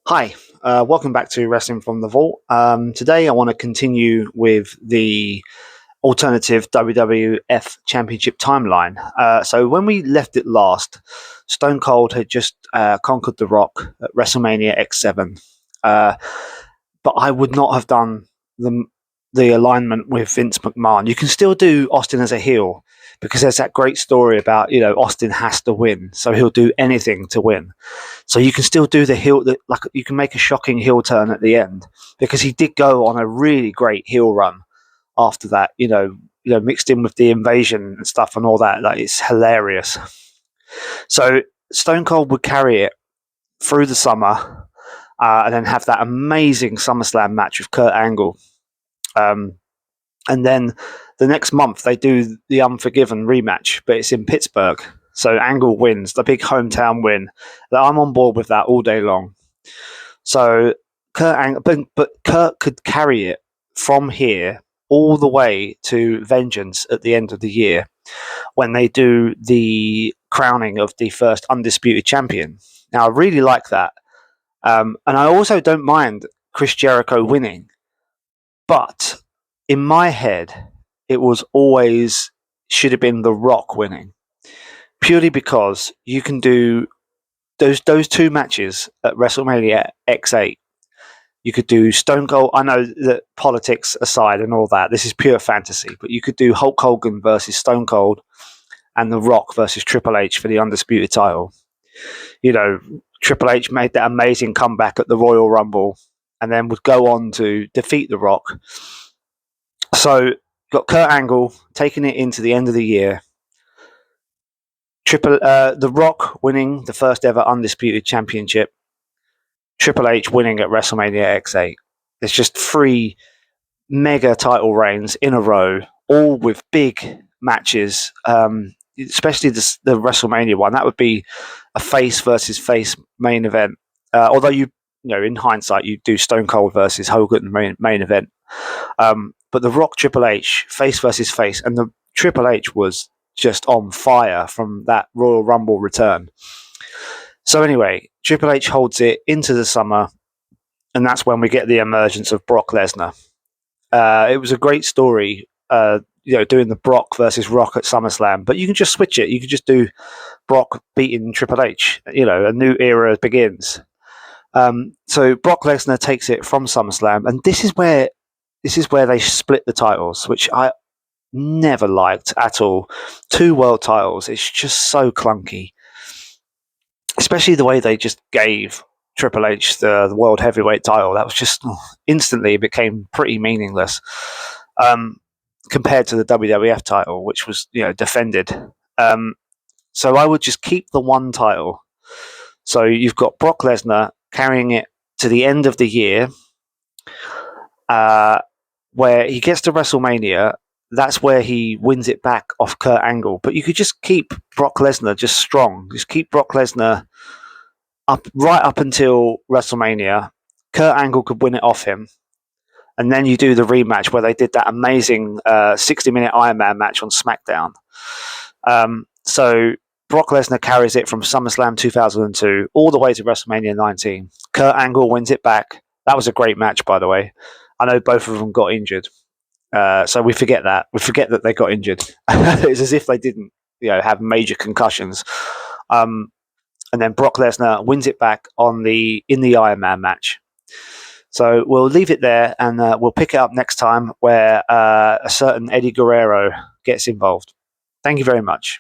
Hi, welcome back to Wrestling from the Vault. Today I want to continue with the alternative WWF Championship timeline. So when we left it last, Stone Cold had just conquered The Rock at WrestleMania X7. But I would not have done the alignment with Vince McMahon. You can still do Austin as a heel because there's that great story about, Austin has to win, so he'll do anything to win. So you can still do the heel, like you can make a shocking heel turn at the end because he did go on a really great heel run after that. Mixed in with the invasion and stuff and all that. Like it's hilarious. So Stone Cold would carry it through the summer, and then have that amazing SummerSlam match with Kurt Angle. And then the next month they do the Unforgiven rematch, but it's in Pittsburgh. So Angle wins, the big hometown win. I'm on board with that all day long. So but Kurt could carry it from here all the way to Vengeance at the end of the year when they do the crowning of the first undisputed champion. Now I really like that. And I also don't mind Chris Jericho winning. But in my head, it was always should have been The Rock winning. Purely because you can do those two matches at WrestleMania X8. You could do Stone Cold. I know that politics aside and all that, this is pure fantasy, but you could do Hulk Hogan versus Stone Cold and The Rock versus Triple H for the undisputed title. Triple H made that amazing comeback at the Royal Rumble and then would go on to defeat The Rock. So got Kurt Angle taking it into the end of the year. The Rock winning the first ever undisputed championship. Triple H winning at WrestleMania X8. It's just 3 mega title reigns in a row, all with big matches. Especially the WrestleMania one. That would be a face versus face main event. Although in hindsight, you do Stone Cold versus Hogan main event. But the Rock Triple H face versus face, and the Triple H was just on fire from that Royal Rumble return. So anyway, Triple H holds it into the summer, and that's when we get the emergence of Brock Lesnar. It was a great story, doing the Brock versus Rock at SummerSlam, but you can just switch it. You can just do Brock beating Triple H. A new era begins. So Brock Lesnar takes it from SummerSlam, and this is where they split the titles, which I never liked at all. 2 world titles, it's just so clunky. Especially the way they just gave Triple H the world heavyweight title. That was just instantly became pretty meaningless compared to the WWF title, which was defended. So I would just keep the one title. So you've got Brock Lesnar carrying it to the end of the year, where he gets to WrestleMania. That's where he wins it back off Kurt Angle. But you could just keep Brock Lesnar just strong. Just keep Brock Lesnar right up until WrestleMania. Kurt Angle could win it off him. And then you do the rematch where they did that amazing 60-minute Iron Man match on SmackDown. So Brock Lesnar carries it from SummerSlam 2002 all the way to WrestleMania 19. Kurt Angle wins it back. That was a great match, by the way. I know both of them got injured. So we forget that. We forget that they got injured. It's as if they didn't, have major concussions. And then Brock Lesnar wins it back in the Iron Man match. So we'll leave it there, and we'll pick it up next time where a certain Eddie Guerrero gets involved. Thank you very much.